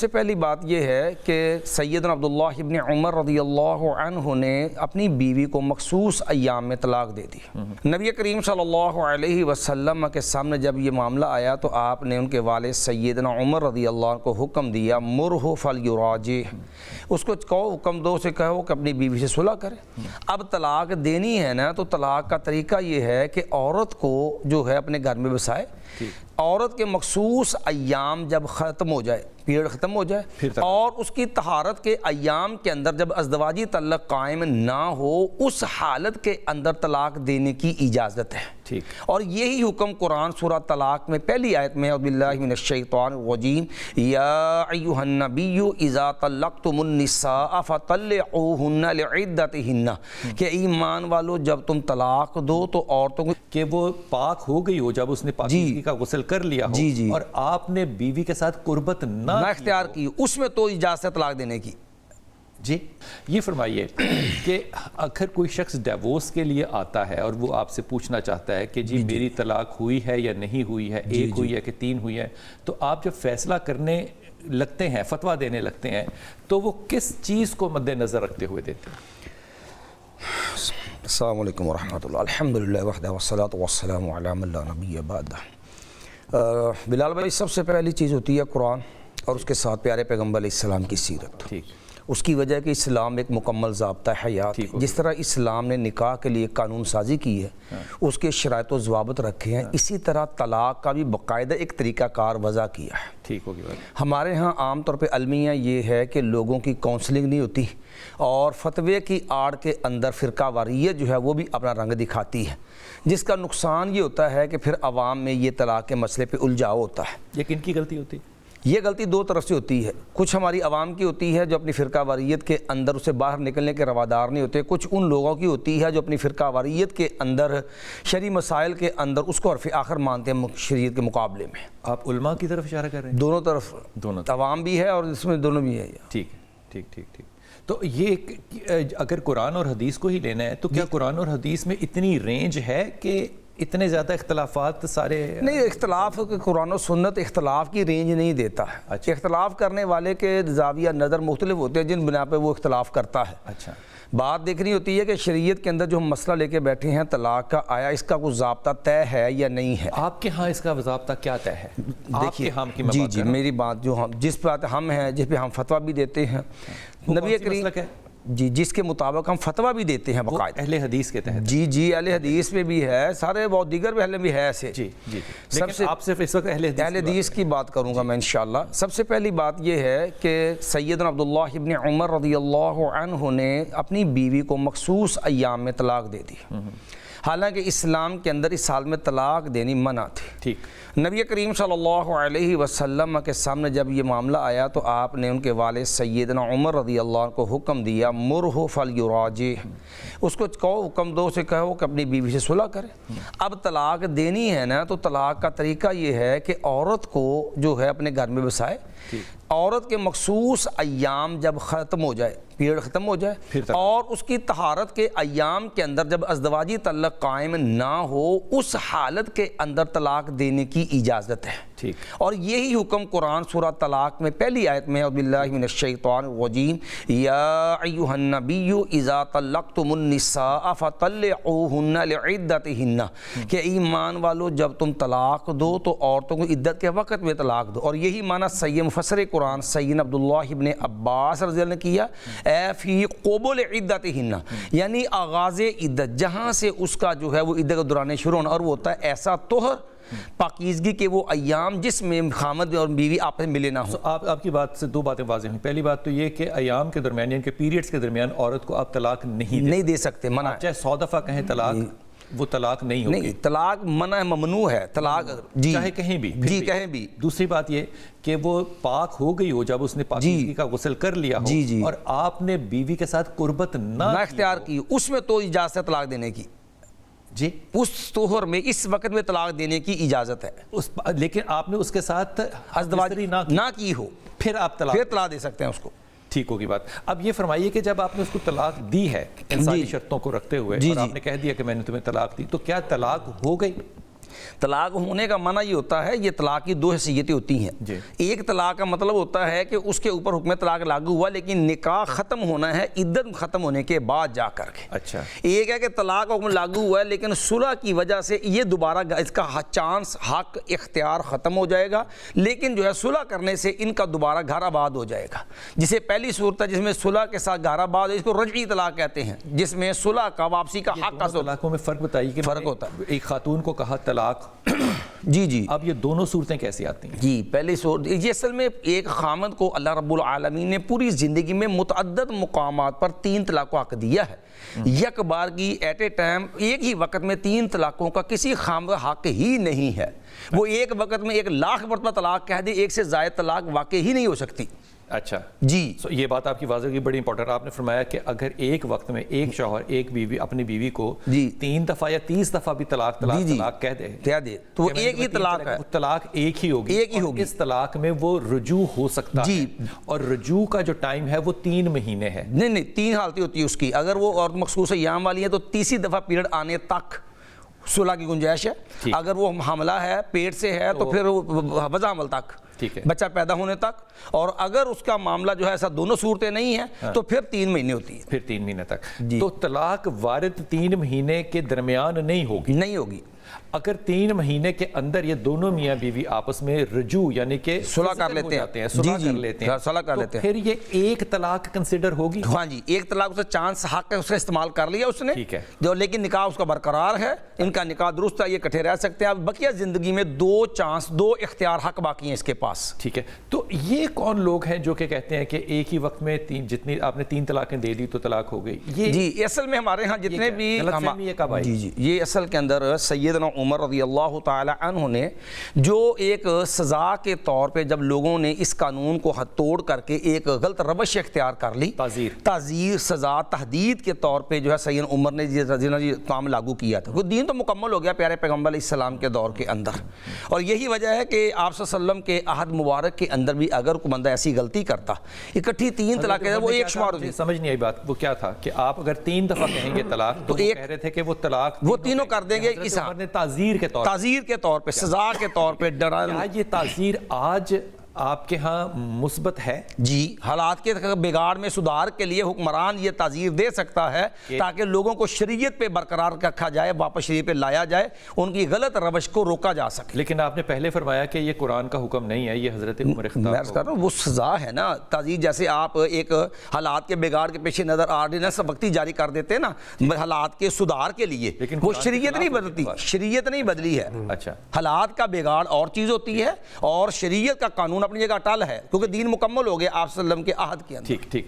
سے پہلی بات یہ ہے کہ سیدنا عبداللہ ابن عمر رضی اللہ عنہ نے اپنی بیوی کو مخصوص ایام میں طلاق دے دی۔ نبی کریم صلی اللہ علیہ وسلم کے سامنے جب یہ معاملہ آیا تو آپ نے ان کے والد سیدنا عمر رضی اللہ عنہ کو حکم دیا مرہ فلیراجع، اس کو کہو، حکم دو سے کہو کہ اپنی بیوی سے صلح کرے۔ اب طلاق دینی ہے نا تو طلاق کا طریقہ یہ ہے کہ عورت کو جو ہے اپنے گھر میں بسائے، عورت کے مخصوص ایام جب ختم ہو جائے، پیریڈ ختم ہو جائے اور اس کی طہارت کے ایام کے اندر جب ازدواجی تعلق قائم نہ ہو، اس حالت کے اندر طلاق دینے کی اجازت ہے۔ اور یہی حکم قرآن سورہ طلاق میں پہلی آیت میں اعوذ باللہ من الشیطان الرجیم یا ایھا النبی اذا طلقتم النساء فطلقوہن لعدتہن، کہ ایمان والو جب تم طلاق دو تو عورتوں کو کہ وہ پاک ہو گئی ہو، جب اس نے پاکیزگی کا غسل کر لیا ہو اور آپ نے بیوی کے ساتھ قربت نہ اختیار کی، اس میں تو اجازت ہے طلاق دینے کی۔ جی یہ فرمائیے کہ اگر کوئی شخص ڈیورس کے لیے آتا ہے اور وہ آپ سے پوچھنا چاہتا ہے کہ جی میری طلاق ہوئی ہے یا نہیں ہوئی ہے، ایک ہوئی ہے کہ تین ہوئی ہے، تو آپ جب فیصلہ کرنے لگتے ہیں، فتویٰ دینے لگتے ہیں، تو وہ کس چیز کو مد نظر رکھتے ہوئے دیتے ہیں؟ السلام علیکم ورحمۃ اللہ، الحمدللہ وحدہ والصلاۃ والسلام علی من لا نبی بعدہ۔ بلال بھائی، سب سے پہلی چیز ہوتی ہے قرآن اور اس کے ساتھ پیارے پیغمبر علیہ السلام کی سیرت۔ اس کی وجہ کہ اسلام ایک مکمل ضابطہ حیات، جس طرح اسلام نے نکاح کے لیے قانون سازی کی ہے، اس کے شرائط و ضوابط رکھے ہیں، اسی طرح طلاق کا بھی باقاعدہ ایک طریقہ کار وضع کیا ہے۔ ٹھیک ہوگی بات۔ ہمارے ہاں عام طور پہ المیہ یہ ہے کہ لوگوں کی کونسلنگ نہیں ہوتی اور فتوے کی آڑ کے اندر فرقہ واریت جو ہے وہ بھی اپنا رنگ دکھاتی ہے، جس کا نقصان یہ ہوتا ہے کہ پھر عوام میں یہ طلاق کے مسئلے پہ الجھاؤ ہوتا ہے۔ یہ کن کی غلطی ہوتی ہے؟ یہ غلطی دو طرف سے ہوتی ہے، کچھ ہماری عوام کی ہوتی ہے جو اپنی فرقہ واریت کے اندر اسے باہر نکلنے کے روادار نہیں ہوتے، کچھ ان لوگوں کی ہوتی ہے جو اپنی فرقہ واریت کے اندر شرعی مسائل کے اندر اس کو حرف آخر مانتے ہیں شریعت کے مقابلے میں۔ آپ علماء کی طرف اشارہ کر رہے ہیں؟ دونوں طرف، عوام بھی ہے اور اس میں دونوں بھی ہے۔ ٹھیک ٹھیک ٹھیک ٹھیک۔ تو یہ اگر قرآن اور حدیث کو ہی لینا ہے تو کیا قرآن اور حدیث میں اتنی رینج ہے کہ اتنے زیادہ اختلافات سارے؟ نہیں، اختلاف قرآن و سنت اختلاف کی رینج نہیں دیتا ہے۔ اختلاف کرنے والے کے زاویہ نظر مختلف ہوتے ہیں جن بنا پہ وہ اختلاف کرتا ہے۔ اچھا، بات دیکھنی ہوتی ہے کہ شریعت کے اندر جو ہم مسئلہ لے کے بیٹھے ہیں طلاق کا، آیا اس کا کوئی ضابطہ طے ہے یا نہیں ہے؟ آپ کے ہاں اس کا ضابطہ کیا طے ہے؟ دیکھیے، جی میری بات جو ہم جس بات ہم ہیں، جس پہ ہم فتویٰ بھی دیتے ہیں، نبی کریم جی جس کے مطابق ہم فتویٰ بھی دیتے ہیں باقاعدہ اہل حدیث کے تحت۔ جی اہل حدیث میں بھی ہے، سارے بہت دیگر اہل بھی ہے ایسے۔ لیکن آپ صرف اس وقت اہل حدیث کی بات کروں گا میں انشاءاللہ۔ سب سے پہلی بات یہ ہے کہ سیدنا عبداللہ ابن عمر رضی اللہ عنہ نے اپنی بیوی کو مخصوص ایام میں طلاق دے دی، حالانکہ اسلام کے اندر اس حال میں طلاق دینی منع تھی۔ نبی کریم صلی اللہ علیہ وسلم کے سامنے جب یہ معاملہ آیا تو آپ نے ان کے والد سیدنا عمر رضی اللہ عنہ کو حکم دیا مرہ فلیراجع، اس کو کہو، حکم دو سے کہو کہ اپنی بیوی سے صلح کرے۔ اب طلاق دینی ہے نا تو طلاق کا طریقہ یہ ہے کہ عورت کو جو ہے اپنے گھر میں بسائے، عورت کے مخصوص ایام جب ختم ہو جائے، پیریڈ ختم ہو جائے اور اس کی طہارت کے ایام کے اندر جب ازدواجی تعلق قائم نہ ہو، اس حالت کے اندر طلاق دینے کی اجازت ہے۔ اور یہی حکم قرآن سورہ طلاق میں پہلی آیت میں اعوذ باللہ من الشیطان الرجیم یا ایھا النبی اذا طلقتم النساء فطلقوہن لعدتہن، کہ ایمان والو جب تم طلاق دو تو عورتوں کو عدت کے وقت میں طلاق دو۔ اور یہی معنی سید مفسر قرآن سیدنا عبداللہ ابن عباس رضی اللہ عنہ نے کیا، اے فی قبول عدتہن، یعنی آغاز عدت، جہاں سے اس کا جو ہے وہ عدت کا دوران شروع ہونا، اور وہ ہوتا ہے ایسا طہر پاکیزگی کے وہ ایام جس میں خامد اور بیوی آپس میں ملے نہ ہوں۔ آپ کی بات سے دو باتیں واضح ہوئیں۔ پہلی بات تو یہ کہ ایام کے درمیان یعنی کہ پیریڈز کے درمیان عورت کو آپ طلاق نہیں دے سکتے، منع، چاہے 100 دفعہ کہیں طلاق، وہ طلاق نہیں ہوگی۔ نہیں، طلاق منع ممنوع ہے، طلاق چاہے کہیں بھی، کہیں بھی۔ دوسری بات یہ کہ وہ پاک ہو گئی ہو جب اس نے پاکیزگی کا غسل کر لیا ہو اور آپ نے بیوی کے ساتھ قربت نہ اختیار کی، اس میں تو اجازت ہے طلاق دینے کی۔ اس طہر میں اس وقت میں طلاق دینے کی اجازت ہے، لیکن آپ نے اس کے ساتھ ازدواج نہ کی ہو، پھر آپ طلاق دے سکتے ہیں اس کو۔ ٹھیک ہوگی بات۔ اب یہ فرمائیے کہ جب آپ نے اس کو طلاق دی ہے انسانی شرطوں کو رکھتے ہوئے اور آپ نے کہہ دیا کہ میں نے تمہیں طلاق دی، تو کیا طلاق ہو گئی؟ طلاق ہونے کا معنی یہ ہوتا ہے، یہ طلاق کی 2 حیثیتیں ہوتی ہیں جی۔ ایک طلاق کا مطلب ہوتا ہے کہ اس کے اوپر حکم طلاق لاگو ہوا لیکن نکاح ختم ہونا ہے عدت ختم ہونے کے بعد جا کر کے۔ اچھا، ایک ہے کہ طلاق کا حکم لاگو ہوا ہے لیکن صلح کی وجہ سے یہ دوبارہ اس کا چانس، حق، اختیار ختم ہو جائے گا، لیکن جو ہے صلح کرنے سے ان کا دوبارہ گھر آباد ہو جائے گا۔ جسے پہلی صورت ہے جس میں صلح کے ساتھ گھر آباد ہے، اس کو رجعی طلاق کہتے ہیں، جس میں صلح کا، واپسی کا حق کا طلاقوں میں فرق بتائیے کہ فرق ہوتا ہے۔ ایک خاتون کو کہا طلاق، جی جی اب یہ دونوں صورتیں کیسی آتی ہیں؟ جی، پہلی صورت یہ اصل میں ایک خامد کو اللہ رب العالمین نے پوری زندگی میں متعدد مقامات پر 3 طلاق کو حق دیا ہے۔ یک بار کی ایٹ اے ٹائم ایک ہی وقت میں 3 طلاقوں کا کسی خامد حق ہی نہیں ہے۔ وہ ایک وقت میں 1,00,000 مرتبہ طلاق کہہ دے، ایک سے زائد طلاق واقع ہی نہیں ہو سکتی۔ اچھا جی، یہ بات آپ کی واضح کی بڑی امپورٹنٹ۔ آپ نے فرمایا کہ اگر ایک وقت میں ایک شوہر ایک بیوی اپنی بیوی کو 3 دفعہ یا 30 دفعہ بھی طلاق کہہ دے تو ایک ہی طلاق ہے، طلاق ایک ہی ہوگی، ایک ہی ہوگی۔ اس طلاق میں وہ رجوع ہو سکتا ہے، اور رجوع کا جو ٹائم ہے وہ 3 مہینے ہے۔ نہیں 3 حالتیں ہوتی ہے اس کی۔ اگر وہ اور مخصوص ایام والی ہیں تو 30 دفعہ پیریڈ آنے تک صلح کی گنجائش ہے۔ اگر وہ حاملہ ہے، پیٹ سے ہے، تو پھر وضع حمل تک، بچہ پیدا ہونے تک۔ اور اگر اس کا معاملہ جو ہے ایسا دونوں صورتیں نہیں ہیں تو پھر 3 مہینے ہوتی ہے، پھر 3 مہینے تک۔ تو طلاق وارد 3 مہینے کے درمیان نہیں ہوگی۔ اگر 3 مہینے کے اندر یہ دونوں میاں بیوی آپس میں رجوع یعنی کہ صلح کر لیتے ہیں، صلح کر لیتے ہیں، پھر یہ ایک طلاق کنسیڈر ہوگی۔ ہاں جی، ایک طلاق اسے چانس حق ہے، اس کا استعمال کر لیا اس نے، ٹھیک ہے، جو لیکن نکاح اس کا برقرار ہے، ان کا نکاح درست ہے، یہ اکٹھے رہ سکتے ہیں۔ اب بقیہ زندگی میں 2 چانس، 2 اختیار حق باقی ہیں اس کے پاس۔ ٹھیک ہے، تو یہ کون لوگ ہیں جو کہ کہتے ہیں کہ ایک ہی وقت میں جتنی آپ نے 3 طلاقیں دے دی تو طلاق ہو گئی؟ جی، اصل میں ہمارے ہاں جتنے بھی جی یہ اصل کے اندر سیدنا عمر رضی اللہ تعالی عنہ نے جو ایک سزا کے طور پہ جب لوگوں نے اس قانون کو حد توڑ کر کے ایک غلط روش اختیار کر لی، تعزیر، سزا، تحدید کے طور پہ جو ہے سید عمر نے یہ کام لاگو کیا تھا۔ وہ دین تو مکمل ہو گیا پیارے پیغمبر علیہ السلام کے دور کے اندر، اور یہی وجہ ہے کہ آپ صلی اللہ علیہ وسلم کے عہد مبارک کے اندر بھی اگر کوئی بندہ ایسی غلطی کرتا، اکٹھی 3 طلاقیں، وہ ایک شمار ہوتی۔ سمجھ نہیں آئی بات، وہ کیا تھا کہ آپ اگر 3 دفعہ کہیں گے طلاق تو کہہ رہے تھے کہ وہ طلاق وہ تینوں کر دیں گے، اس عمر نے تعزیر کے طور پہ، سزا کے طور پہ ڈرانا۔ کیا یہ تعزیر آج آپ کے ہاں مثبت ہے؟ جی، حالات کے بگاڑ میں سدھار کے لیے حکمران یہ تعزیر دے سکتا ہے تاکہ لوگوں کو شریعت پہ برقرار رکھا جائے، واپس شریعت پہ لایا جائے، ان کی غلط روش کو روکا جا سکے۔ لیکن آپ نے پہلے فرمایا کہ یہ قرآن کا حکم نہیں ہے، یہ حضرت عمر خطاب میں کہہ رہا ہوں وہ سزا ہے نا۔ تعزیر جیسے آپ ایک حالات کے بگاڑ کے پیش نظر آرڈیننس وقتی جاری کر دیتے ہیں نا حالات کے سدھار کے لیے، وہ شریعت نہیں بدلتی، شریعت نہیں بدلی ہے۔ اچھا، حالات کا بگاڑ اور چیز ہوتی ہے، اور شریعت کا قانون اپنی جگہ اٹل ہے، کیونکہ دین مکمل ہو گیا آپ صلی اللہ علیہ وسلم کے عہد کے اندر۔ ٹھیک